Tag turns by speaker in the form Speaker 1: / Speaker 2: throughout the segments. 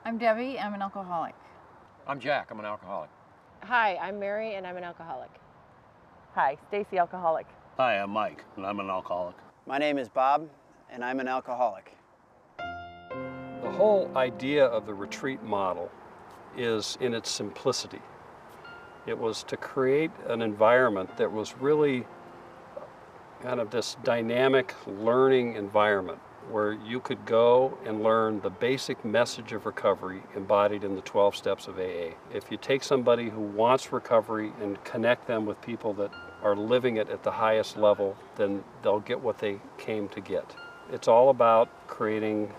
Speaker 1: I'm Debbie, I'm an alcoholic.
Speaker 2: I'm Jack, I'm an alcoholic.
Speaker 3: Hi, I'm Mary and I'm an alcoholic. Hi, Stacy, alcoholic.
Speaker 4: Hi, I'm Mike, and I'm an alcoholic.
Speaker 5: My name is Bob, and I'm an alcoholic.
Speaker 6: The whole idea of the retreat model is in its simplicity. It was to create an environment that was really kind of this dynamic learning environment where you could go and learn the basic message of recovery embodied in the 12 steps of AA. If you take somebody who wants recovery and connect them with people that are living it at the highest level, then they'll get what they came to get. It's all about creating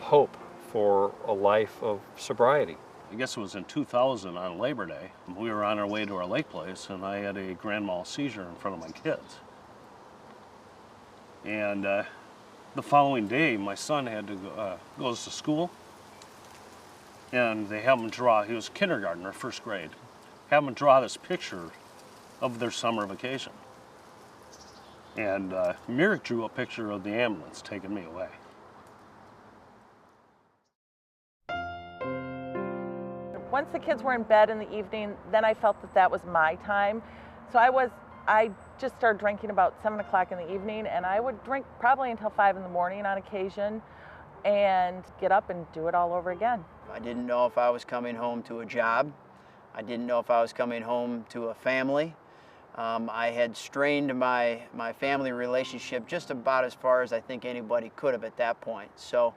Speaker 6: hope for a life of sobriety.
Speaker 4: I guess it was in 2000 on Labor Day. We were on our way to our lake place, and I had a grand mal seizure in front of my kids. And the following day, my son had to goes to school, and they have him draw. He was kindergarten or first grade. Have him draw this picture of their summer vacation. And Merrick drew a picture of the ambulance taking me away.
Speaker 3: Once the kids were in bed in the evening, then I felt that that was my time. So I just started drinking about 7 o'clock in the evening, and I would drink probably until 5 in the morning on occasion and get up and do it all over again.
Speaker 5: I didn't know if I was coming home to a job. I didn't know if I was coming home to a family. I had strained my family relationship just about as far as I think anybody could have at that point. So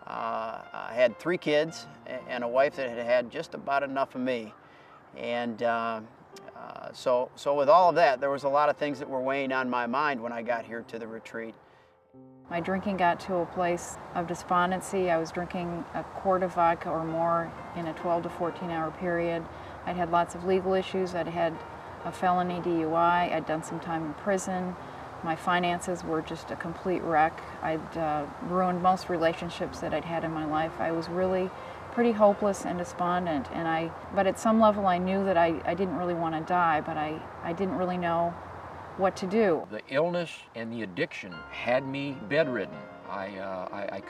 Speaker 5: I had 3 kids and a wife that had had just about enough of me. And so with all of that, there was a lot of things that were weighing on my mind when I got here to the retreat.
Speaker 1: My drinking got to a place of despondency. I was drinking a quart of vodka or more in a 12 to 14 hour period. I'd had lots of legal issues. I'd had a felony DUI. I'd done some time in prison. My finances were just a complete wreck. I'd ruined most relationships that I'd had in my life. I was really pretty hopeless and despondent, but at some level I knew that I didn't really want to die, but I didn't really know what to do.
Speaker 2: The illness and the addiction had me bedridden. I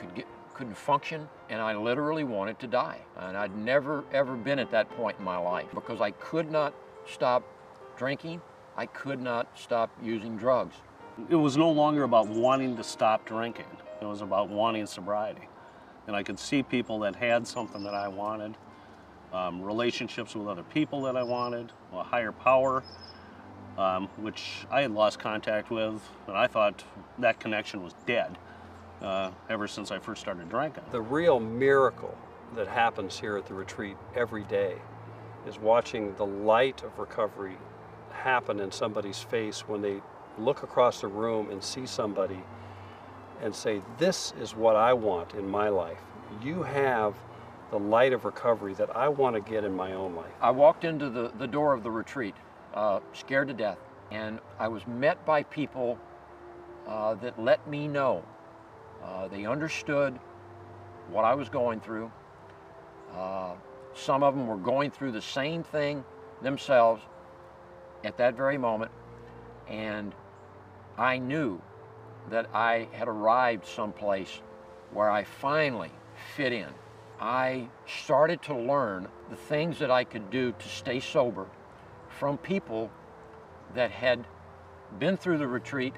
Speaker 2: couldn't function, and I literally wanted to die. And I'd never ever been at that point in my life because I could not stop drinking. I could not stop using drugs.
Speaker 4: It was no longer about wanting to stop drinking. It was about wanting sobriety. And I could see people that had something that I wanted, relationships with other people that I wanted, a higher power, which I had lost contact with, and I thought that connection was dead ever since I first started drinking.
Speaker 6: The real miracle that happens here at the retreat every day is watching the light of recovery happen in somebody's face when they look across the room and see somebody and say, this is what I want in my life. You have the light of recovery that I want to get in my own life.
Speaker 2: I walked into the door of the retreat, scared to death, and I was met by people that let me know. They understood what I was going through. Some of them were going through the same thing themselves at that very moment, and I knew that I had arrived someplace where I finally fit in. I started to learn the things that I could do to stay sober from people that had been through the retreat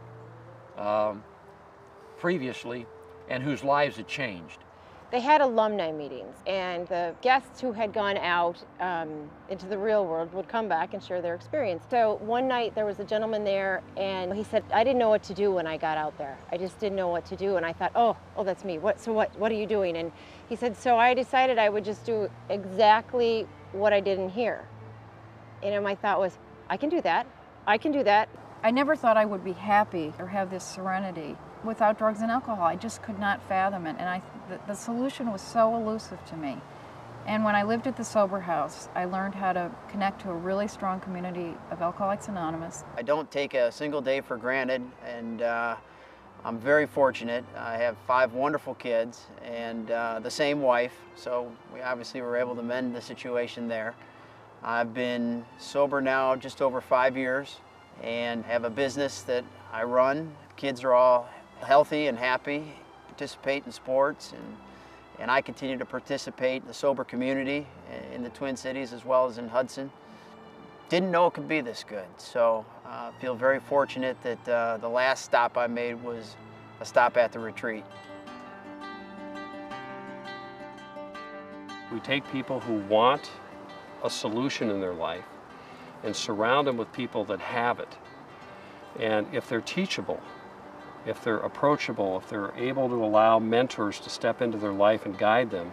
Speaker 2: previously and whose lives had changed.
Speaker 3: They had alumni meetings, and the guests who had gone out into the real world would come back and share their experience. So one night there was a gentleman there, and he said, I didn't know what to do when I got out there. I just didn't know what to do, and I thought, oh, that's me. What are you doing? And he said, so I decided I would just do exactly what I did in here. And my thought was, I can do that. I can do that.
Speaker 1: I never thought I would be happy or have this serenity without drugs and alcohol. I just could not fathom it, and the solution was so elusive to me. And when I lived at the Sober House, I learned how to connect to a really strong community of Alcoholics Anonymous.
Speaker 5: I don't take a single day for granted, and I'm very fortunate. I have 5 wonderful kids and the same wife, so we obviously were able to mend the situation there. I've been sober now just over 5 years and have a business that I run. Kids are all healthy and happy, participate in sports, And I continue to participate in the sober community in the Twin Cities as well as in Hudson. Didn't know it could be this good, so I feel very fortunate that the last stop I made was a stop at the retreat.
Speaker 6: We take people who want a solution in their life and surround them with people that have it. And if they're teachable, if they're approachable, if they're able to allow mentors to step into their life and guide them,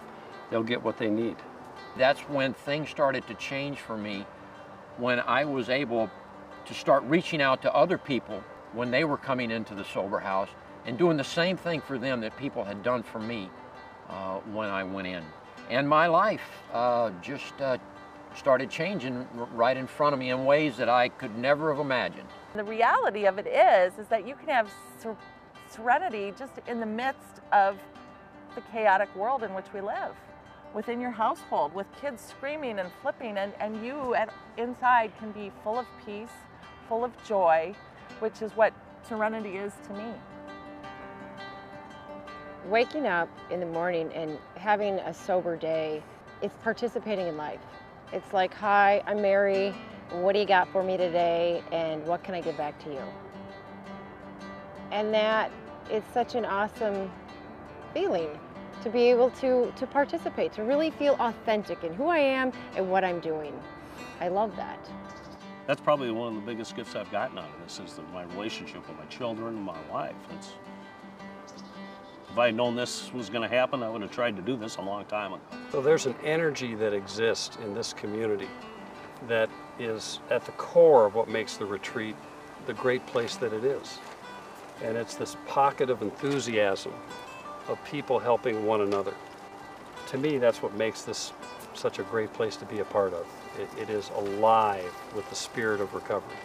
Speaker 6: they'll get what they need.
Speaker 2: That's when things started to change for me, when I was able to start reaching out to other people when they were coming into the sober house and doing the same thing for them that people had done for me when I went in. And my life just started changing right in front of me in ways that I could never have imagined.
Speaker 7: The reality of it is that you can have serenity just in the midst of the chaotic world in which we live. Within your household, with kids screaming and flipping, and you inside can be full of peace, full of joy, which is what serenity is to me.
Speaker 3: Waking up in the morning and having a sober day, it's participating in life. It's like, hi, I'm Mary, what do you got for me today, and what can I give back to you? And that is such an awesome feeling, to be able to participate, to really feel authentic in who I am and what I'm doing. I love that.
Speaker 4: That's probably one of the biggest gifts I've gotten out of this, is my relationship with my children and my wife. If I had known this was going to happen, I would have tried to do this a long time ago.
Speaker 6: So there's an energy that exists in this community that is at the core of what makes the retreat the great place that it is. And it's this pocket of enthusiasm of people helping one another. To me, that's what makes this such a great place to be a part of. It is alive with the spirit of recovery.